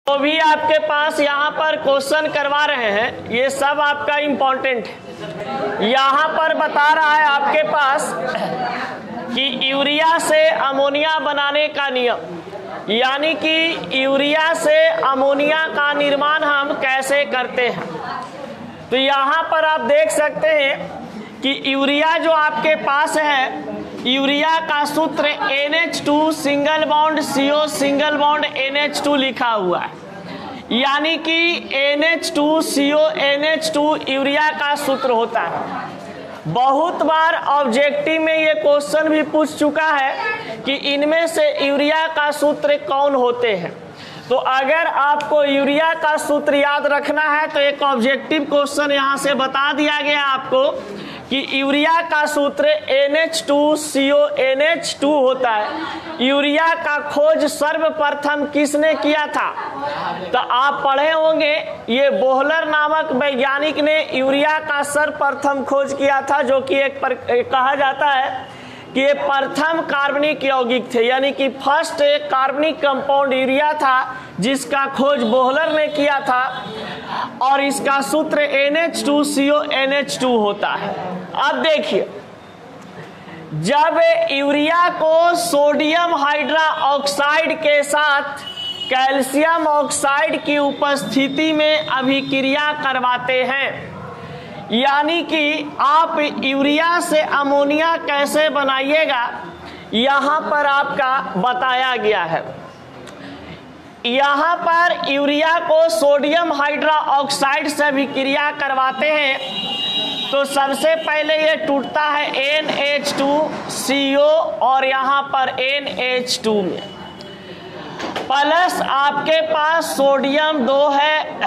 तो भी आपके पास यहाँ पर क्वेश्चन करवा रहे हैं, ये सब आपका इम्पोर्टेंट है। यहाँ पर बता रहा है आपके पास कि यूरिया से अमोनिया बनाने का नियम, यानी कि यूरिया से अमोनिया का निर्माण हम कैसे करते हैं। तो यहाँ पर आप देख सकते हैं कि यूरिया जो आपके पास है, यूरिया का सूत्र NH2 single bond CO single bond NH2 लिखा हुआ है, यानी कि NH2 CO NH2 यूरिया का सूत्र होता है। बहुत बार ऑब्जेक्टिव में ये क्वेश्चन भी पूछ चुका है कि इनमें से यूरिया का सूत्र कौन होते हैं। तो अगर आपको यूरिया का सूत्र याद रखना है तो एक ऑब्जेक्टिव क्वेश्चन यहाँ से बता दिया गया आपको कि यूरिया का सूत्र NH2CO NH2 होता है। यूरिया का खोज सर्वप्रथम किसने किया था? तो आप पढ़े होंगे, ये बोहलर नामक वैज्ञानिक ने यूरिया का सर्वप्रथम खोज किया था, जो कि कहा जाता है कि ये प्रथम कार्बनिक यौगिक थे, यानी कि फर्स्ट कार्बनिक कंपाउंड यूरिया था जिसका खोज बोहलर ने किया था, और इसका सूत्र NH2CO NH2 होता है। अब देखिए, जब यूरिया को सोडियम हाइड्रोक्साइड के साथ कैल्शियम ऑक्साइड की उपस्थिति में अभिक्रिया करवाते हैं, यानी कि आप यूरिया से अमोनिया कैसे बनाइएगा, यहाँ पर आपका बताया गया है। यहाँ पर यूरिया को सोडियम हाइड्रोक्साइड से अभिक्रिया करवाते हैं तो सबसे पहले ये टूटता है NH2CO और यहाँ पर NH2 में, प्लस आपके पास सोडियम 2 है,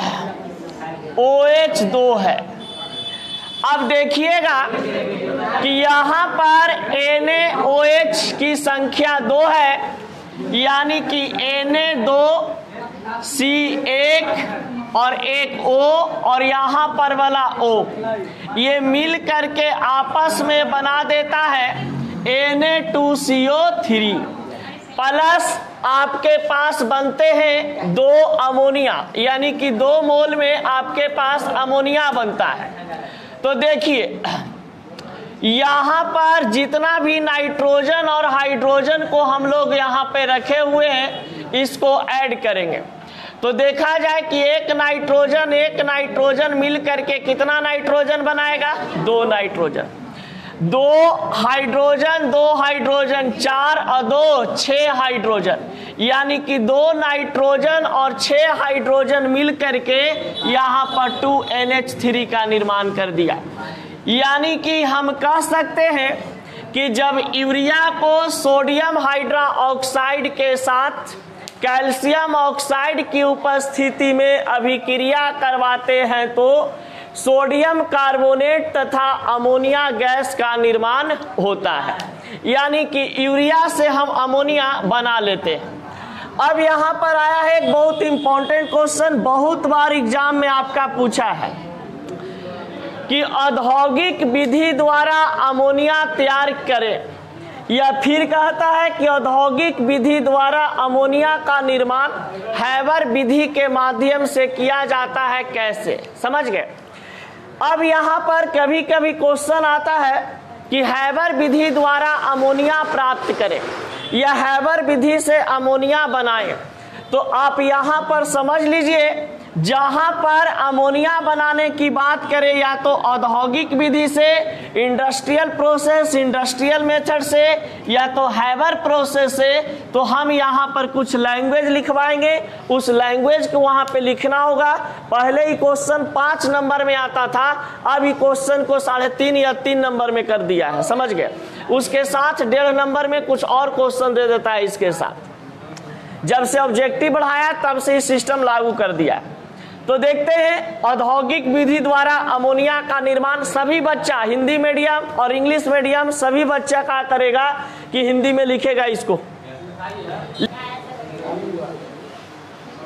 OH2 है। अब देखिएगा कि यहाँ पर NaOH की संख्या 2 है, यानी कि Na2C1 और एक O और यहाँ पर वाला O, ये मिल करके आपस में बना देता है Na2CO3, प्लस आपके पास बनते हैं 2 अमोनिया, यानी कि 2 मोल में आपके पास अमोनिया बनता है। तो देखिए, यहाँ पर जितना भी नाइट्रोजन और हाइड्रोजन को हम लोग यहाँ पे रखे हुए हैं, इसको ऐड करेंगे तो देखा जाए कि एक नाइट्रोजन मिल करके कितना नाइट्रोजन बनाएगा? 2 नाइट्रोजन, 2 हाइड्रोजन 4 और 2 6 हाइड्रोजन, यानी कि 2 नाइट्रोजन और 6 हाइड्रोजन मिल करके यहाँ पर 2NH3 का निर्माण कर दिया। यानी कि हम कह सकते हैं कि जब यूरिया को सोडियम हाइड्रोक्साइड के साथ कैल्शियम ऑक्साइड की उपस्थिति में अभिक्रिया करवाते हैं तो सोडियम कार्बोनेट तथा अमोनिया गैस का निर्माण होता है, यानी कि यूरिया से हम अमोनिया बना लेते हैं। अब यहाँ पर आया है एक बहुत इंपॉर्टेंट क्वेश्चन, बहुत बार एग्जाम में आपका पूछा है कि औद्योगिक विधि द्वारा अमोनिया तैयार करें, या फिर कहता है कि औद्योगिक विधि द्वारा अमोनिया का निर्माण हैबर विधि के माध्यम से किया जाता है, कैसे? समझ गए? अब यहाँ पर कभी कभी क्वेश्चन आता है कि हैबर विधि द्वारा अमोनिया प्राप्त करें या हैबर विधि से अमोनिया बनाएं, तो आप यहाँ पर समझ लीजिए, जहां पर अमोनिया बनाने की बात करें या तो औद्योगिक विधि से, इंडस्ट्रियल प्रोसेस, इंडस्ट्रियल मेथड से, या तो हैबर प्रोसेस से, तो हम यहाँ पर कुछ लैंग्वेज लिखवाएंगे, उस लैंग्वेज को वहाँ पे लिखना होगा। पहले ही क्वेश्चन 5 नंबर में आता था, अभी क्वेश्चन को 3.5 या 3 नंबर में कर दिया है, समझ गए? उसके साथ 1.5 नंबर में कुछ और क्वेश्चन दे देता है इसके साथ। जब से ऑब्जेक्टिव बढ़ाया तब से सिस्टम लागू कर दिया। तो देखते हैं, औद्योगिक विधि द्वारा अमोनिया का निर्माण सभी बच्चा हिंदी मीडियम और इंग्लिश मीडियम सभी बच्चा क्या करेगा कि हिंदी में लिखेगा इसको।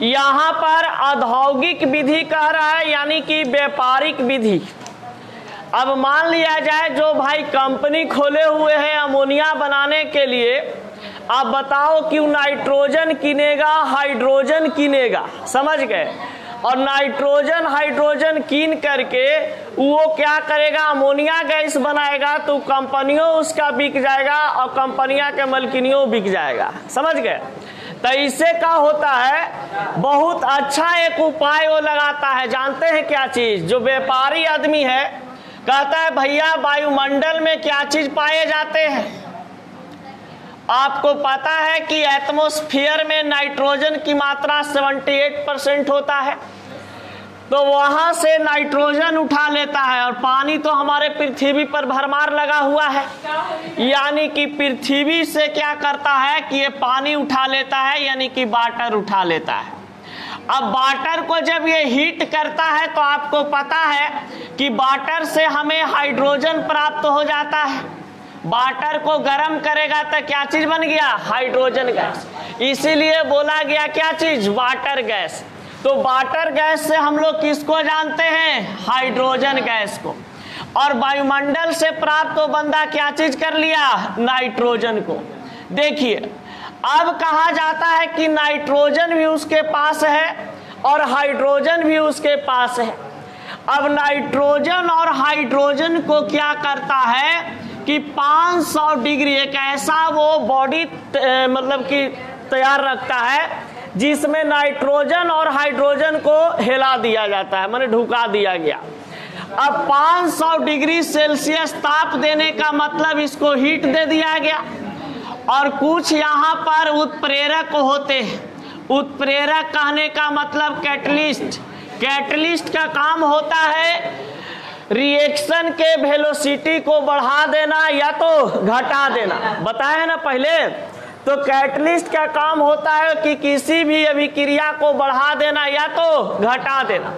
यहाँ पर औद्योगिक विधि कह रहा है, यानी कि व्यापारिक विधि। अब मान लिया जाए जो भाई कंपनी खोले हुए हैं अमोनिया बनाने के लिए, अब बताओ क्यों नाइट्रोजन किनेगा, हाइड्रोजन किनेगा, समझ गए। और नाइट्रोजन हाइड्रोजन कीन करके वो क्या करेगा, अमोनिया गैस बनाएगा, तो कंपनियों उसका बिक जाएगा और कंपनियां के मलकिनियों बिक जाएगा, समझ गए। तो इससे क्या होता है, बहुत अच्छा एक उपाय वो लगाता है, जानते हैं क्या चीज। जो व्यापारी आदमी है कहता है भैया वायुमंडल में क्या चीज पाए जाते हैं, आपको पता है कि एटमॉस्फेयर में नाइट्रोजन की मात्रा 78% होता है, तो वहां से नाइट्रोजन उठा लेता है। और पानी तो हमारे पृथ्वी पर भरमार लगा हुआ है, यानी कि पृथ्वी से क्या करता है कि ये पानी उठा लेता है, यानी कि वाटर उठा लेता है। अब वाटर को जब ये हीट करता है तो आपको पता है कि वाटर से हमें हाइड्रोजन प्राप्त हो जाता है। वाटर को गर्म करेगा तो क्या चीज बन गया, हाइड्रोजन गैस। इसीलिए बोला गया क्या चीज, वाटर गैस। तो वाटर गैस से हम लोग किसको जानते हैं, हाइड्रोजन गैस को। और वायुमंडल से प्राप्त तो बंदा क्या चीज कर लिया, नाइट्रोजन को। देखिए अब कहा जाता है कि नाइट्रोजन भी उसके पास है और हाइड्रोजन भी उसके पास है। अब नाइट्रोजन और हाइड्रोजन को क्या करता है कि 500 डिग्री एक ऐसा वो बॉडी मतलब कि तैयार रखता है जिसमें नाइट्रोजन और हाइड्रोजन को हिला दिया जाता है, माने ढुका दिया गया। अब 500 डिग्री सेल्सियस ताप देने का मतलब इसको हीट दे दिया गया। और कुछ यहाँ पर उत्प्रेरक होते हैं। उत्प्रेरक कहने का मतलब कैटलिस्ट। कैटलिस्ट का काम होता है रिएक्शन के वेलोसिटी को बढ़ा देना या तो घटा देना, बताया है ना पहले। तो कैटलिस्ट का काम होता है कि किसी भी अभिक्रिया को बढ़ा देना या तो घटा देना।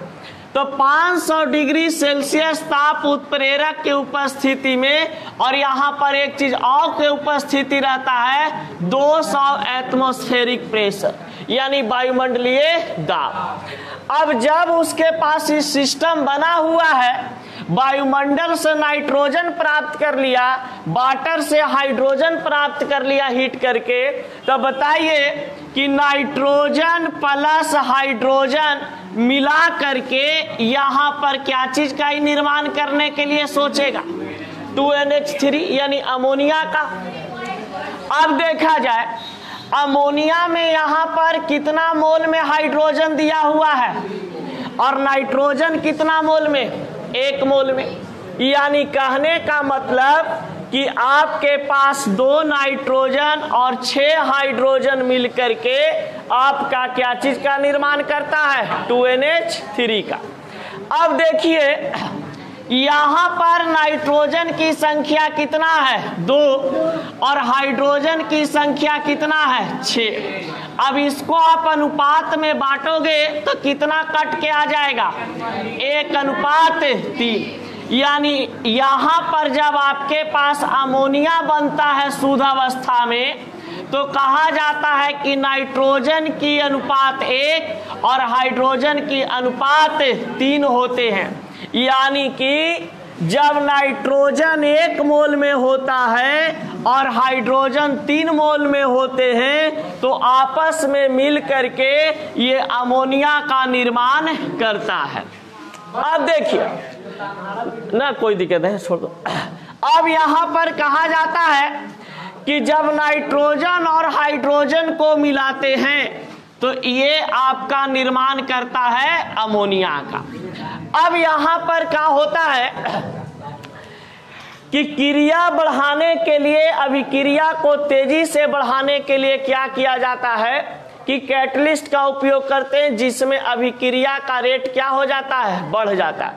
तो 500 डिग्री सेल्सियस ताप उत्प्रेरक की उपस्थिति में, और यहाँ पर एक चीज और के उपस्थिति रहता है 200 एटमॉस्फेरिक प्रेशर, यानी वायुमंडलीय दाब। अब जब उसके पास इस सिस्टम बना हुआ है, वायुमंडल से नाइट्रोजन प्राप्त कर लिया, वाटर से हाइड्रोजन प्राप्त कर लिया हीट करके, तो बताइए कि नाइट्रोजन प्लस हाइड्रोजन मिला करके यहाँ पर क्या चीज का ही निर्माण करने के लिए सोचेगा, 2NH3 यानी अमोनिया का। अब देखा जाए अमोनिया में यहाँ पर कितना मोल में हाइड्रोजन दिया हुआ है और नाइट्रोजन कितना मोल में, 1 मोल में। यानी कहने का मतलब कि आपके पास 2 नाइट्रोजन और 6 हाइड्रोजन मिलकर के आपका क्या चीज का निर्माण करता है, 2NH3 का। अब देखिए यहाँ पर नाइट्रोजन की संख्या कितना है, 2, और हाइड्रोजन की संख्या कितना है, 6। अब इसको आप अनुपात में बांटोगे तो कितना कट के आ जाएगा, 1:3। यानी यहाँ पर जब आपके पास अमोनिया बनता है शुद्ध अवस्था में, तो कहा जाता है कि नाइट्रोजन की अनुपात 1 और हाइड्रोजन की अनुपात 3 होते हैं। यानी कि जब नाइट्रोजन 1 मोल में होता है और हाइड्रोजन 3 मोल में होते हैं, तो आपस में मिल करके ये अमोनिया का निर्माण करता है। अब देखिए ना, कोई दिक्कत है, छोड़ दो। अब यहाँ पर कहा जाता है कि जब नाइट्रोजन और हाइड्रोजन को मिलाते हैं तो ये आपका निर्माण करता है अमोनिया का। अब यहाँ पर क्या होता है कि क्रिया बढ़ाने के लिए, अभिक्रिया को तेजी से बढ़ाने के लिए क्या किया जाता है कि कैटलिस्ट का उपयोग करते हैं, जिसमें अभिक्रिया का रेट क्या हो जाता है, बढ़ जाता है।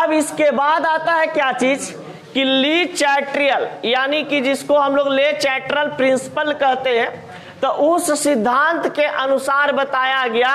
अब इसके बाद आता है क्या चीज कि ली चैट्रियल, यानी कि जिसको हम लोग ले चैट्रल प्रिंसिपल कहते हैं। तो उस सिद्धांत के अनुसार बताया गया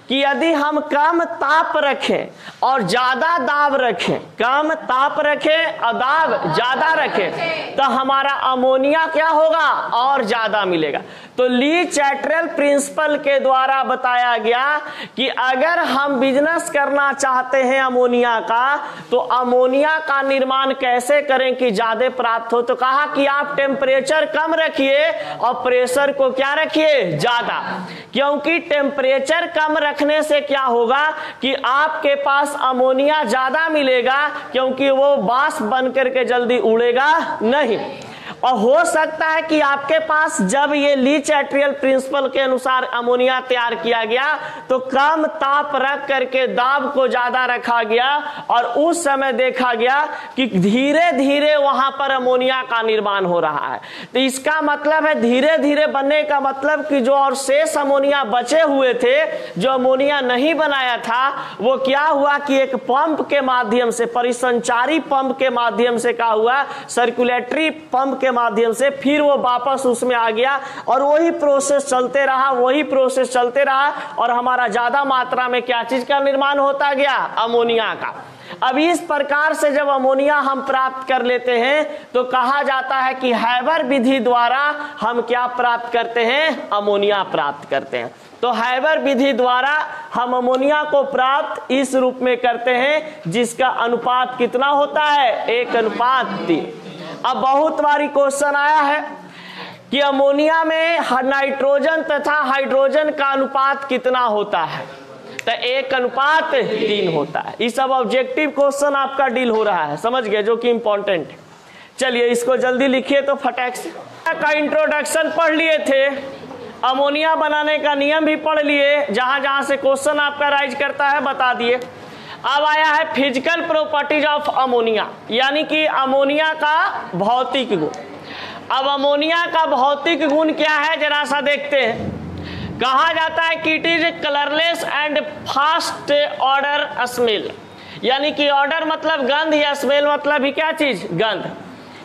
कि यदि हम कम ताप रखें और ज्यादा दाब रखें, कम ताप रखें और दाब ज्यादा रखें, तो हमारा अमोनिया क्या होगा, और ज्यादा मिलेगा। तो ली चैटरल प्रिंसिपल के द्वारा बताया गया कि अगर हम बिजनेस करना चाहते हैं अमोनिया का, तो अमोनिया का निर्माण कैसे करें कि ज्यादा प्राप्त हो। तो कहा कि आप टेम्परेचर कम रखिए और प्रेशर को क्या रखिए, ज्यादा, क्योंकि टेम्परेचर कम रखने से क्या होगा कि आपके पास अमोनिया ज्यादा मिलेगा, क्योंकि वो वाष्प बन करके जल्दी उड़ेगा नहीं। और हो सकता है कि आपके पास जब ये ली चैटरल प्रिंसिपल के अनुसार अमोनिया तैयार किया गया तो कम ताप रख करके दाब को ज्यादा रखा गया, और उस समय देखा गया कि धीरे धीरे वहां पर अमोनिया का निर्माण हो रहा है। तो इसका मतलब है धीरे धीरे बनने का मतलब कि जो और शेष अमोनिया बचे हुए थे, जो अमोनिया नहीं बनाया था, वो क्या हुआ कि एक पंप के माध्यम से, परिसंचारी पंप के माध्यम से क्या हुआ, सर्कुलेटरी पंप के माध्यम से फिर वो वापस उसमें आ गया, और वही प्रोसेस चलते रहा, वही प्रोसेस चलते रहा, और हमारा ज्यादा मात्रा में क्या चीज का निर्माण होता गया, अमोनिया का। अब इस प्रकार से जब अमोनिया हम प्राप्त कर लेते हैं तो कहा जाता है कि हैबर विधि द्वारा हम क्या प्राप्त करते हैं, अमोनिया प्राप्त करते हैं। तो हैबर विधि द्वारा हम अमोनिया को प्राप्त इस रूप में करते हैं जिसका अनुपात कितना होता है, 1:3। अब बहुत बारी क्वेश्चन आया है कि अमोनिया में नाइट्रोजन तथा हाइड्रोजन का अनुपात कितना होता है, तो 1:3 होता है। ये सब ऑब्जेक्टिव क्वेश्चन आपका डील हो रहा है, समझ गए, जो कि इंपॉर्टेंट है। चलिए इसको जल्दी लिखिए। तो फटाक से का इंट्रोडक्शन पढ़ लिए थे, अमोनिया बनाने का नियम भी पढ़ लिए, जहां जहां से क्वेश्चन आपका राइज करता है बता दिए। अब आया है फिजिकल प्रॉपर्टीज ऑफ अमोनिया, यानी कि अमोनिया का भौतिक गुण। अब अमोनिया का भौतिक गुण क्या है जरा सा देखते हैं। कहा जाता है कि it is colourless and fast order smell, यानी कि ऑर्डर मतलब गंध, या स्मेल मतलब ही क्या चीज, गंध।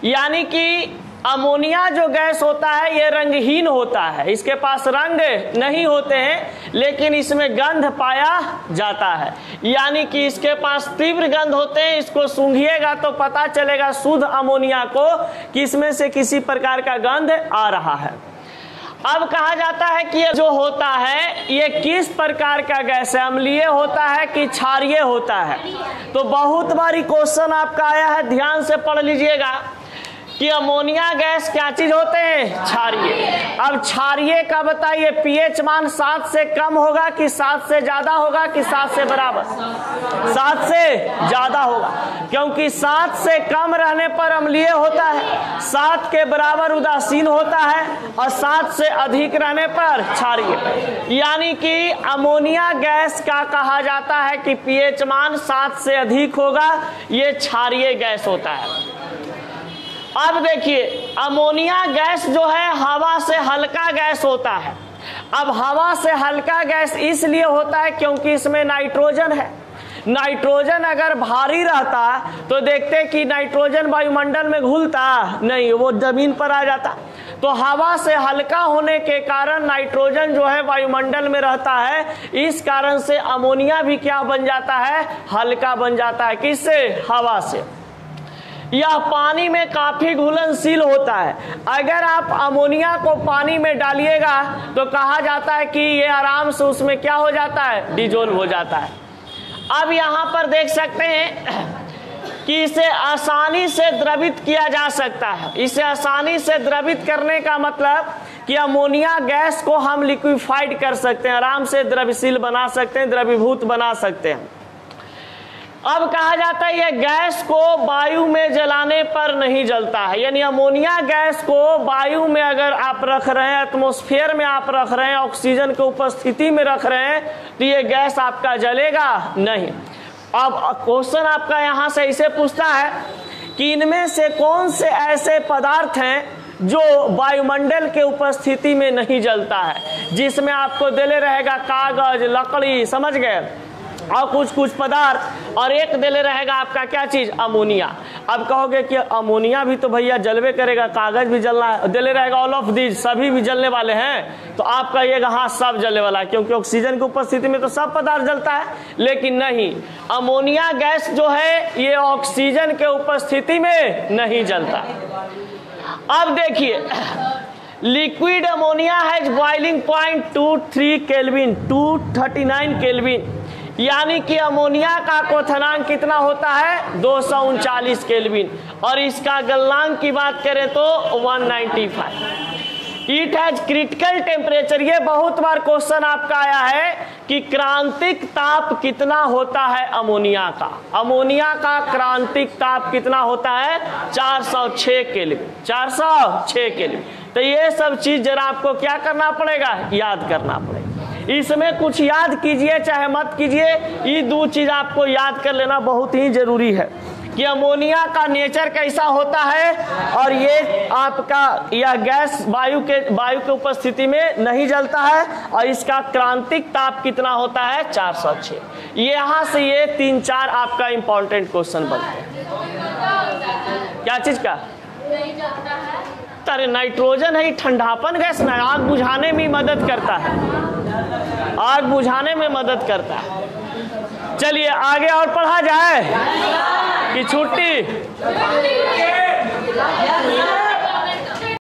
यानी कि अमोनिया जो गैस होता है ये रंगहीन होता है, इसके पास रंग नहीं होते हैं, लेकिन इसमें गंध पाया जाता है। यानी कि इसके पास तीव्र गंध होते हैं, इसको सूंघिएगा तो पता चलेगा शुद्ध अमोनिया को कि इसमें से किसी प्रकार का गंध आ रहा है। अब कहा जाता है कि ये जो होता है ये किस प्रकार का गैस है, अम्लीय होता है कि क्षारीय होता है। तो बहुत बारी क्वेश्चन आपका आया है, ध्यान से पढ़ लीजिएगा कि अमोनिया गैस क्या चीज होते हैं, क्षारीय। अब क्षारीय का बताइए पीएच मान 7 से कम होगा कि 7 से ज्यादा होगा कि 7 से बराबर, 7 से ज्यादा होगा, क्योंकि 7 से कम रहने पर अम्लीय होता है, 7 के बराबर उदासीन होता है, और 7 से अधिक रहने पर क्षारीय। यानी कि अमोनिया गैस का कहा जाता है कि पीएच मान 7 से अधिक होगा, ये क्षारीय गैस होता है। अब देखिए अमोनिया गैस जो है हवा से हल्का गैस होता है। अब हवा से हल्का गैस इसलिए होता है क्योंकि इसमें नाइट्रोजन है। नाइट्रोजन अगर भारी रहता तो देखते कि नाइट्रोजन वायुमंडल में घुलता नहीं, वो जमीन पर आ जाता। तो हवा से हल्का होने के कारण नाइट्रोजन जो है वायुमंडल में रहता है, इस कारण से अमोनिया भी क्या बन जाता है, हल्का बन जाता है। किससे, हवा से। यह पानी में काफी घुलनशील होता है। अगर आप अमोनिया को पानी में डालिएगा तो कहा जाता है कि ये आराम से उसमें क्या हो जाता है, डिजोल्व हो जाता है। अब यहाँ पर देख सकते हैं कि इसे आसानी से द्रवित किया जा सकता है। इसे आसानी से द्रवित करने का मतलब कि अमोनिया गैस को हम लिक्विफाइड कर सकते हैं, आराम से द्रवशील बना सकते हैं, द्रवीभूत बना सकते हैं। अब कहा जाता है यह गैस को वायु में जलाने पर नहीं जलता है, यानी अमोनिया गैस को वायु में अगर आप रख रहे हैं, एटमॉस्फेयर में आप रख रहे हैं, ऑक्सीजन की उपस्थिति में रख रहे हैं, तो ये गैस आपका जलेगा नहीं। अब क्वेश्चन आपका यहाँ से इसे पूछता है कि इनमें से कौन से ऐसे पदार्थ हैं जो वायुमंडल के उपस्थिति में नहीं जलता है, जिसमें आपको दिले रहेगा कागज, लकड़ी, समझ गए, और कुछ कुछ पदार्थ, और एक दिले रहेगा आपका क्या चीज, अमोनिया। अब कहोगे कि अमोनिया भी तो भैया जलवे करेगा, कागज भी जलना जले रहेगा, ऑल ऑफ दीज सभी भी जलने वाले हैं, तो आप कहिएगा हाँ सब जलने वाला है, क्योंकि ऑक्सीजन की उपस्थिति में तो सब पदार्थ जलता है। लेकिन नहीं, अमोनिया गैस जो है ये ऑक्सीजन के उपस्थिति में नहीं जलता। अब देखिए, liquid ammonia has boiling point 23 kelvin, 239 kelvin, यानी कि अमोनिया का क्वथनांक कितना होता है 239 केल्विन, और इसका गलनांक की बात करें तो 195। इट हैज क्रिटिकल टेम्परेचर, ये बहुत बार क्वेश्चन आपका आया है कि क्रांतिक ताप कितना होता है अमोनिया का। अमोनिया का क्रांतिक ताप कितना होता है 406 केल्विन, 406 केल्विन। तो ये सब चीज जरा आपको क्या करना पड़ेगा, याद करना पड़ेगा। इसमें कुछ याद कीजिए चाहे मत कीजिए, ये दो चीज आपको याद कर लेना बहुत ही जरूरी है कि अमोनिया का नेचर कैसा होता है, और ये आपका यह गैस वायु के उपस्थिति में नहीं जलता है, और इसका क्रांतिक ताप कितना होता है 406। यहाँ से ये 3-4 आपका इंपॉर्टेंट क्वेश्चन बनते हैं। क्या चीज का? अरे नाइट्रोजन है, ठंडापन गैस ना, आग बुझाने में मदद करता है, आग बुझाने में मदद करता है। चलिए आगे और पढ़ा जाए कि छुट्टी?